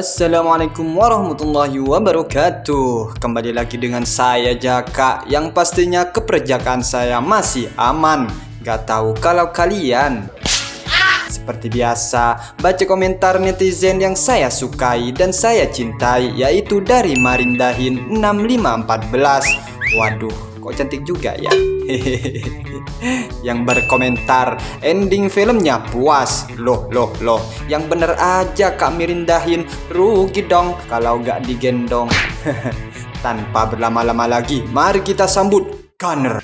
Assalamualaikum warahmatullahi wabarakatuh. Kembali lagi dengan saya Jaka, yang pastinya keperjakaan saya masih aman. Gak tahu kalau kalian. Seperti biasa, baca komentar netizen yang saya sukai dan saya cintai, yaitu dari Marindahin 6514. Waduh, kok cantik juga ya. Yang berkomentar ending filmnya puas. Loh, yang bener aja Kak Mirindahin, rugi dong kalau gak digendong. Tanpa berlama-lama lagi, mari kita sambut Gunner.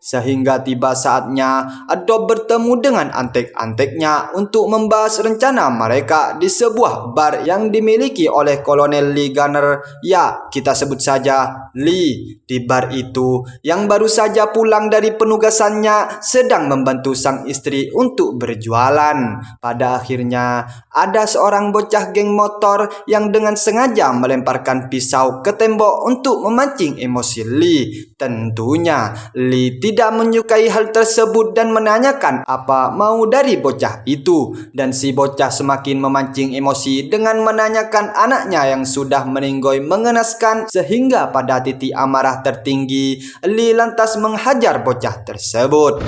Sehingga tiba saatnya Adobe bertemu dengan antek-anteknya untuk membahas rencana mereka di sebuah bar yang dimiliki oleh Kolonel Lee Gunner. Ya, kita sebut saja Lee. Di bar itu, yang baru saja pulang dari penugasannya sedang membantu sang istri untuk berjualan. Pada akhirnya, ada seorang bocah geng motor yang dengan sengaja melemparkan pisau ke tembok untuk memancing emosi Lee. Tentunya, Lee tidak menyukai hal tersebut dan menanyakan apa mau dari bocah itu. Dan si bocah semakin memancing emosi dengan menanyakan anaknya yang sudah meninggoy mengenaskan, sehingga pada titik amarah tertinggi, Lee lantas menghajar bocah tersebut.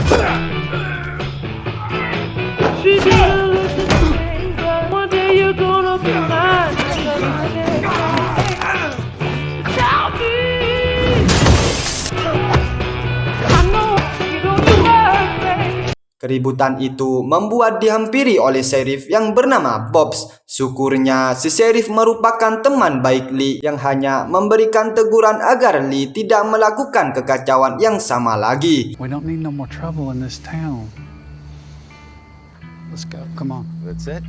Keributan itu membuat dihampiri oleh sheriff yang bernama Bobs. Syukurnya si sheriff merupakan teman baik Lee yang hanya memberikan teguran agar Lee tidak melakukan kekacauan yang sama lagi. We don't need no more trouble in this town. Let's go. Come on. That's it?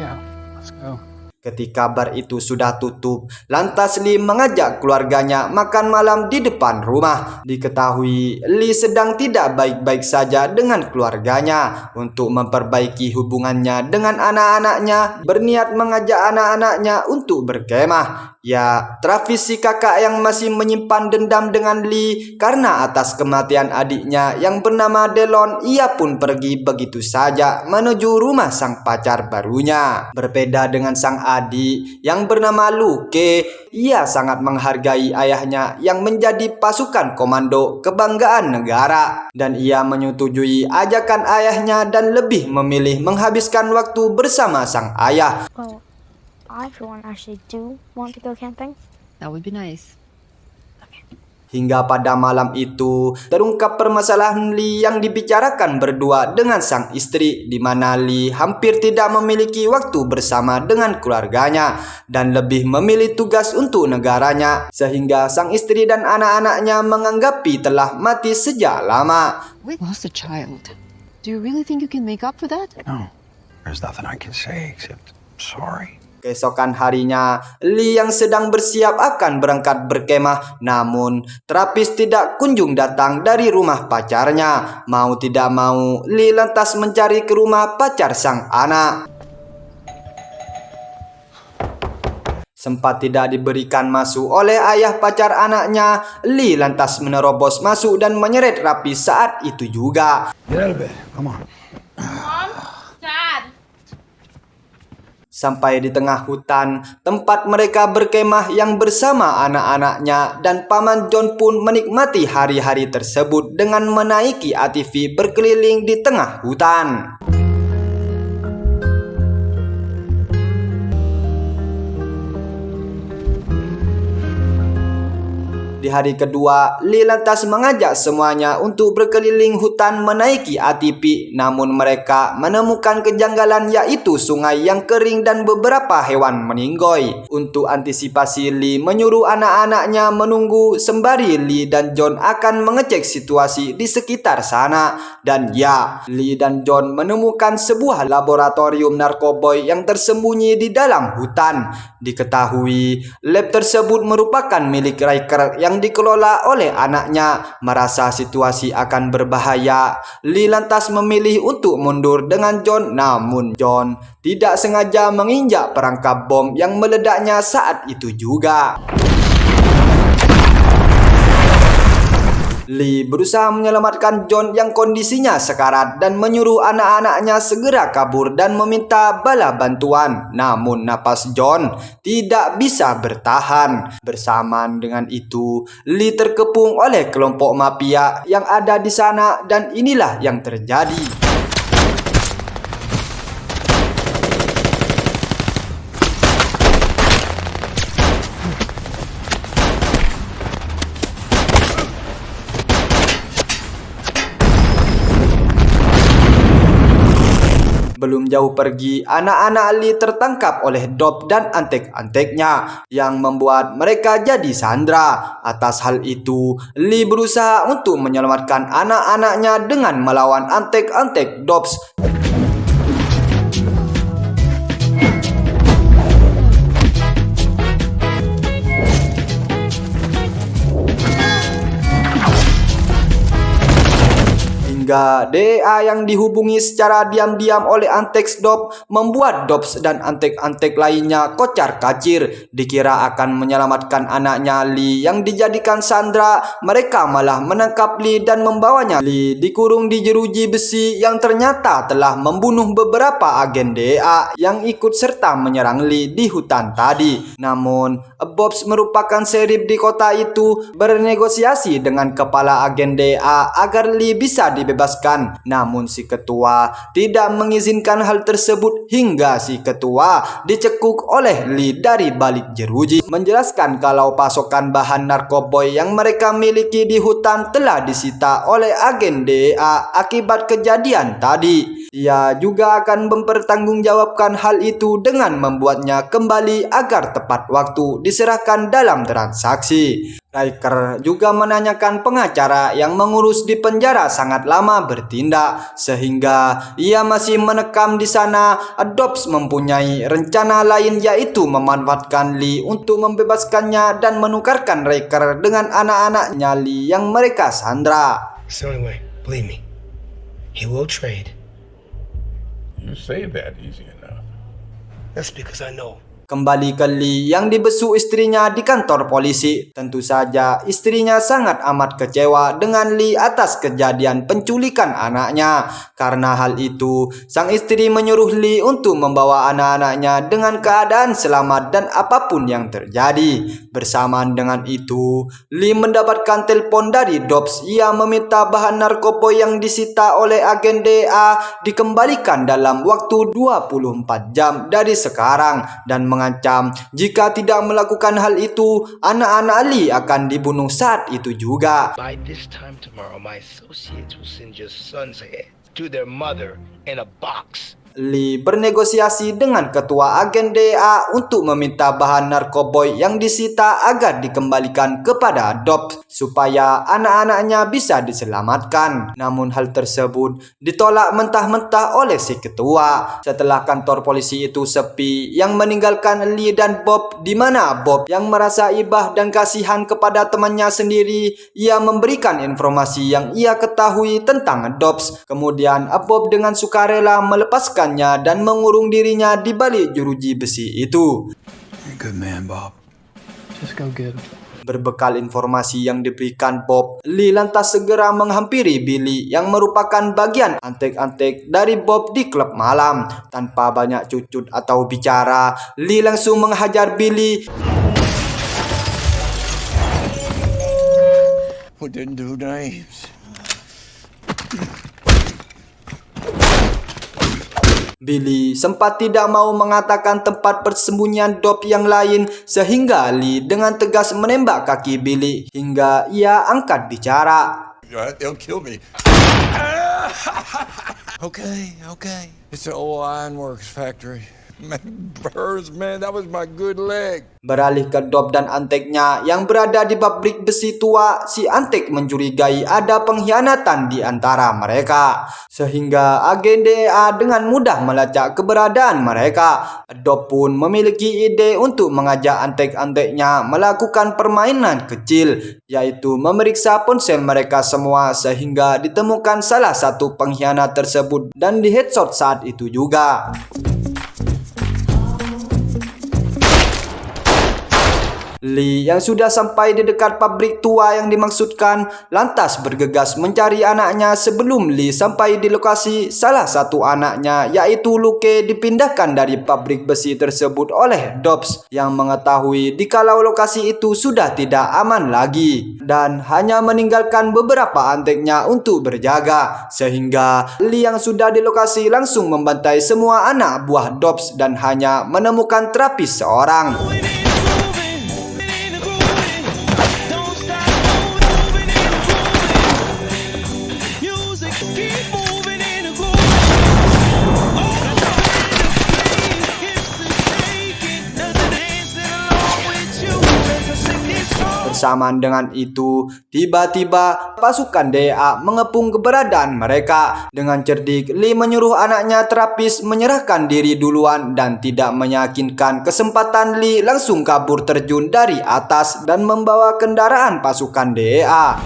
Yeah, let's go. Ketika bar itu sudah tutup, lantas Lee mengajak keluarganya makan malam di depan rumah. Diketahui Lee sedang tidak baik-baik saja dengan keluarganya. Untuk memperbaiki hubungannya dengan anak-anaknya, berniat mengajak anak-anaknya untuk berkemah. Ya, Travis si kakak yang masih menyimpan dendam dengan Lee karena atas kematian adiknya yang bernama Delon, ia pun pergi begitu saja menuju rumah sang pacar barunya. Berbeda dengan sang adik yang bernama Luke, ia sangat menghargai ayahnya yang menjadi pasukan komando kebanggaan negara, dan ia menyetujui ajakan ayahnya dan lebih memilih menghabiskan waktu bersama sang ayah. Well, I for one actually do want to go camping. That would be nice. Hingga pada malam itu terungkap permasalahan Lee yang dibicarakan berdua dengan sang istri, di mana Lee hampir tidak memiliki waktu bersama dengan keluarganya dan lebih memilih tugas untuk negaranya, sehingga sang istri dan anak-anaknya menganggapi telah mati sejak lama. We lost a child. Do you really think you can make up for that? No, there's nothing I can say except sorry. Keesokan harinya, Lee yang sedang bersiap akan berangkat berkemah, namun Travis tidak kunjung datang dari rumah pacarnya. Mau tidak mau, Lee lantas mencari ke rumah pacar sang anak. Sempat tidak diberikan masuk oleh ayah pacar anaknya, Lee lantas menerobos masuk dan menyeret rapi saat itu juga. Get out of bed. Come on. Sampai di tengah hutan, tempat mereka berkemah yang bersama anak-anaknya, dan Paman John pun menikmati hari-hari tersebut dengan menaiki ATV berkeliling di tengah hutan. Di hari kedua, Lee lantas mengajak semuanya untuk berkeliling hutan menaiki ATV. Namun mereka menemukan kejanggalan, yaitu sungai yang kering dan beberapa hewan meninggoy. Untuk antisipasi, Lee menyuruh anak-anaknya menunggu sembari Lee dan John akan mengecek situasi di sekitar sana. Dan ya, Lee dan John menemukan sebuah laboratorium narkoboy yang tersembunyi di dalam hutan. Diketahui, lab tersebut merupakan milik Riker yang dikelola oleh anaknya. Merasa situasi akan berbahaya, Lee lantas memilih untuk mundur dengan John, namun John tidak sengaja menginjak perangkap bom yang meledaknya saat itu juga. Lee berusaha menyelamatkan John yang kondisinya sekarat dan menyuruh anak-anaknya segera kabur dan meminta bala bantuan. Namun napas John tidak bisa bertahan. Bersamaan dengan itu, Lee terkepung oleh kelompok mafia yang ada di sana dan inilah yang terjadi. Belum jauh pergi, anak-anak Lee tertangkap oleh Dob dan antek-anteknya yang membuat mereka jadi sandera. Atas hal itu, Lee berusaha untuk menyelamatkan anak-anaknya dengan melawan antek-antek Dobbs. Hingga DEA yang dihubungi secara diam-diam oleh Antek Dob membuat Dobbs dan antek-antek lainnya kocar-kacir. Dikira akan menyelamatkan anaknya Lee yang dijadikan sandera, mereka malah menangkap Lee dan membawanya. Lee dikurung di jeruji besi yang ternyata telah membunuh beberapa agen DEA yang ikut serta menyerang Lee di hutan tadi. Namun, Bobs merupakan serif di kota itu bernegosiasi dengan kepala agen DEA agar Lee bisa dibebaskan. Namun si ketua tidak mengizinkan hal tersebut hingga si ketua dicekuk oleh Lee dari balik jeruji, menjelaskan kalau pasokan bahan narkoboy yang mereka miliki di hutan telah disita oleh agen DEA akibat kejadian tadi. Ia juga akan mempertanggungjawabkan hal itu dengan membuatnya kembali agar tepat waktu diserahkan dalam transaksi. Riker juga menanyakan pengacara yang mengurus di penjara sangat lama bertindak, sehingga ia masih menekam di sana. Dobbs mempunyai rencana lain, yaitu memanfaatkan Lee untuk membebaskannya dan menukarkan Riker dengan anak-anaknya Lee yang mereka sandra. So anyway, believe me, he will trade. You say that easy enough. That's because I know. Kembali ke Lee yang dibesu istrinya di kantor polisi. Tentu saja istrinya sangat amat kecewa dengan Lee atas kejadian penculikan anaknya. Karena hal itu, sang istri menyuruh Lee untuk membawa anak-anaknya dengan keadaan selamat dan apapun yang terjadi. Bersamaan dengan itu, Lee mendapatkan telepon dari Dobbs. Ia meminta bahan narkoba yang disita oleh agen DEA dikembalikan dalam waktu 24 jam dari sekarang dan mengancam jika tidak melakukan hal itu, anak-anak Lee akan dibunuh saat itu juga. By this time tomorrow, my associates will send your son's head to their mother in a box. Lee bernegosiasi dengan ketua agen DEA untuk meminta bahan narkoboy yang disita agar dikembalikan kepada Dobbs supaya anak-anaknya bisa diselamatkan. Namun hal tersebut ditolak mentah-mentah oleh si ketua. Setelah kantor polisi itu sepi, yang meninggalkan Lee dan Bob, di mana Bob yang merasa ibah dan kasihan kepada temannya sendiri, ia memberikan informasi yang ia ketahui tentang Dobbs. Kemudian Bob dengan sukarela melepaskan dan mengurung dirinya di balik jeruji besi itu. Good man, Bob. Just go get him. Berbekal informasi yang diberikan Bob, Lee lantas segera menghampiri Billy yang merupakan bagian antek-antek dari Bob di klub malam. Tanpa banyak cucut atau bicara, Lee langsung menghajar Billy. We didn't do names. Billy sempat tidak mau mengatakan tempat persembunyian Dob yang lain, sehingga Lee dengan tegas menembak kaki Billy hingga ia angkat bicara. They'll kill me. Okay. It's an old ironworks factory. Man, burns, man. That was my good leg. Beralih ke Dob dan anteknya yang berada di pabrik besi tua, si antek mencurigai ada pengkhianatan di antara mereka, sehingga agen DEA dengan mudah melacak keberadaan mereka. Dob pun memiliki ide untuk mengajak antek-anteknya melakukan permainan kecil, yaitu memeriksa ponsel mereka semua, sehingga ditemukan salah satu pengkhianat tersebut dan di headshot saat itu juga. Lee yang sudah sampai di dekat pabrik tua yang dimaksudkan lantas bergegas mencari anaknya. Sebelum Lee sampai di lokasi, salah satu anaknya yaitu Luke dipindahkan dari pabrik besi tersebut oleh Dobbs yang mengetahui dikalau lokasi itu sudah tidak aman lagi dan hanya meninggalkan beberapa anteknya untuk berjaga, sehingga Lee yang sudah di lokasi langsung membantai semua anak buah Dobbs dan hanya menemukan terapis seorang. Bersamaan dengan itu, tiba-tiba pasukan DEA mengepung keberadaan mereka. Dengan cerdik, Lee menyuruh anaknya terapis menyerahkan diri duluan dan tidak meyakinkan kesempatan Lee langsung kabur terjun dari atas dan membawa kendaraan pasukan DEA.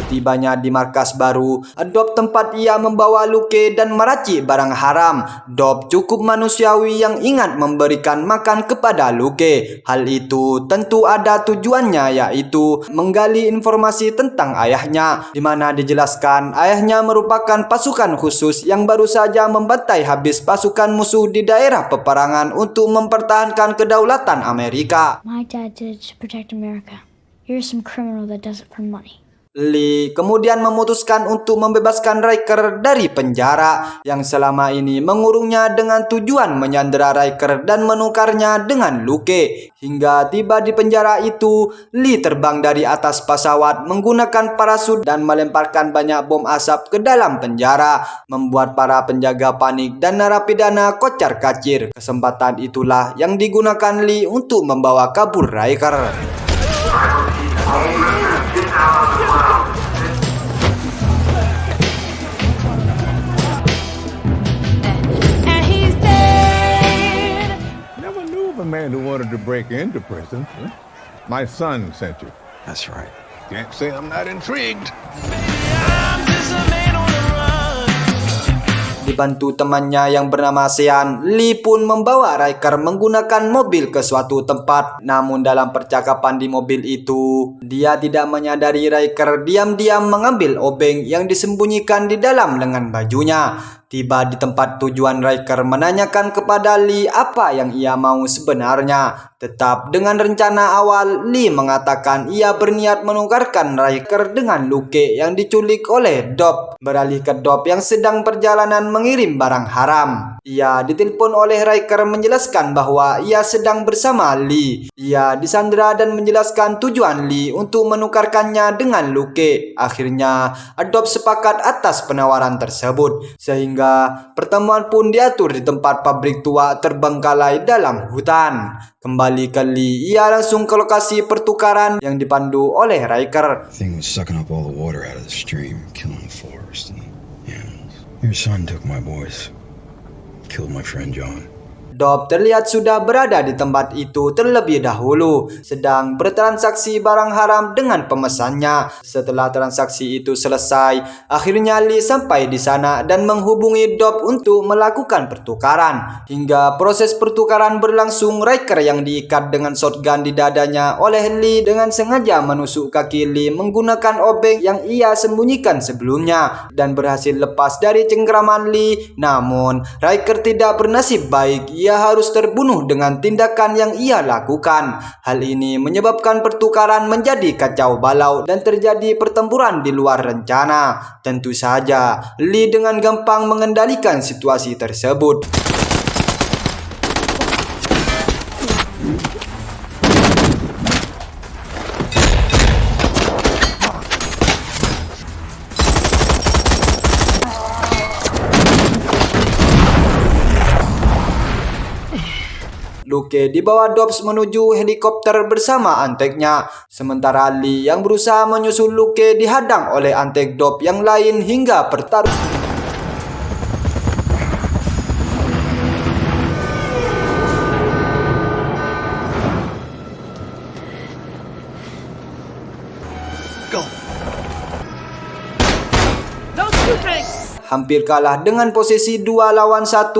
Tibanya di markas baru, Dobbs tempat ia membawa Luke dan meracik barang haram. Dobbs cukup manusiawi yang ingat memberikan makan kepada Luke. Hal itu tentu ada tujuannya, yaitu menggali informasi tentang ayahnya, di mana dijelaskan ayahnya merupakan pasukan khusus yang baru saja membantai habis pasukan musuh di daerah peperangan untuk mempertahankan kedaulatan Amerika. My dad did it to protect America. You're some criminal that does it for money. Lee kemudian memutuskan untuk membebaskan Riker dari penjara yang selama ini mengurungnya dengan tujuan menyandera Riker dan menukarnya dengan Luke. Hingga tiba di penjara itu, Lee terbang dari atas pesawat menggunakan parasut dan melemparkan banyak bom asap ke dalam penjara, membuat para penjaga panik dan narapidana kocar-kacir. Kesempatan itulah yang digunakan Lee untuk membawa kabur Riker. Never knew of a man who wanted to break into prison. My son sent you. That's right. Can't say I'm not intrigued. Dibantu temannya yang bernama Sean, Lee pun membawa Riker menggunakan mobil ke suatu tempat. Namun dalam percakapan di mobil itu, dia tidak menyadari Riker diam-diam mengambil obeng yang disembunyikan di dalam lengan bajunya. Tiba di tempat tujuan, Riker menanyakan kepada Lee apa yang ia mau sebenarnya. Tetap dengan rencana awal, Lee mengatakan ia berniat menukarkan Riker dengan Luke yang diculik oleh Dobbs, beralih ke Dobbs yang sedang perjalanan mengirim barang haram. Ia ditelepon oleh Riker menjelaskan bahwa ia sedang bersama Lee. Ia disandera dan menjelaskan tujuan Lee untuk menukarkannya dengan Luke. Akhirnya, Dobbs sepakat atas penawaran tersebut, sehingga pertemuan pun diatur di tempat pabrik tua terbengkalai dalam hutan. Kembali ke Lee, ia langsung ke lokasi pertukaran yang dipandu oleh Riker. Thing was sucking up all the water out of the stream, killing the forest and the animals. Your son took my boys, killed my friend John. Dobbs terlihat sudah berada di tempat itu terlebih dahulu, sedang bertransaksi barang haram dengan pemesannya. Setelah transaksi itu selesai, akhirnya Lee sampai di sana dan menghubungi Dobbs untuk melakukan pertukaran. Hingga proses pertukaran berlangsung, Riker yang diikat dengan shotgun di dadanya oleh Lee dengan sengaja menusuk kaki Lee menggunakan obeng yang ia sembunyikan sebelumnya dan berhasil lepas dari cengkraman Lee. Namun, Riker tidak bernasib baik. Ia harus terbunuh dengan tindakan yang ia lakukan. Hal ini menyebabkan pertukaran menjadi kacau balau dan terjadi pertempuran di luar rencana. Tentu saja, Lee dengan gampang mengendalikan situasi tersebut. Luke dibawa Dobbs menuju helikopter bersama anteknya. Sementara Lee yang berusaha menyusul Luke dihadang oleh antek Dobbs yang lain hingga pertarungan. hampir kalah dengan posisi 2 lawan 1.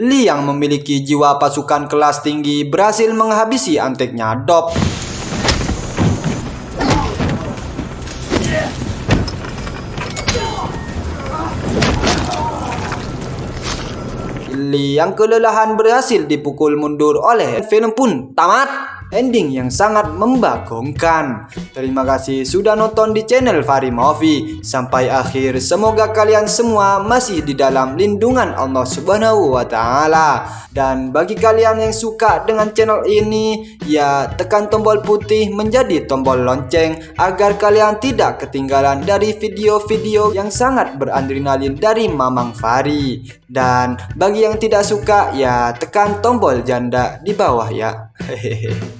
Lee yang memiliki jiwa pasukan kelas tinggi berhasil menghabisi anteknya Dop. Lee yang kelelahan berhasil dipukul mundur oleh film pun tamat. Ending yang sangat membagongkan. Terima kasih sudah nonton di channel Fahri Movie sampai akhir. Semoga kalian semua masih di dalam lindungan Allah Subhanahu wa Ta'ala. Dan bagi kalian yang suka dengan channel ini, ya tekan tombol putih menjadi tombol lonceng agar kalian tidak ketinggalan dari video-video yang sangat beradrenalin dari Mamang Fahri. Dan bagi yang tidak suka, ya tekan tombol janda di bawah ya. Hehehe.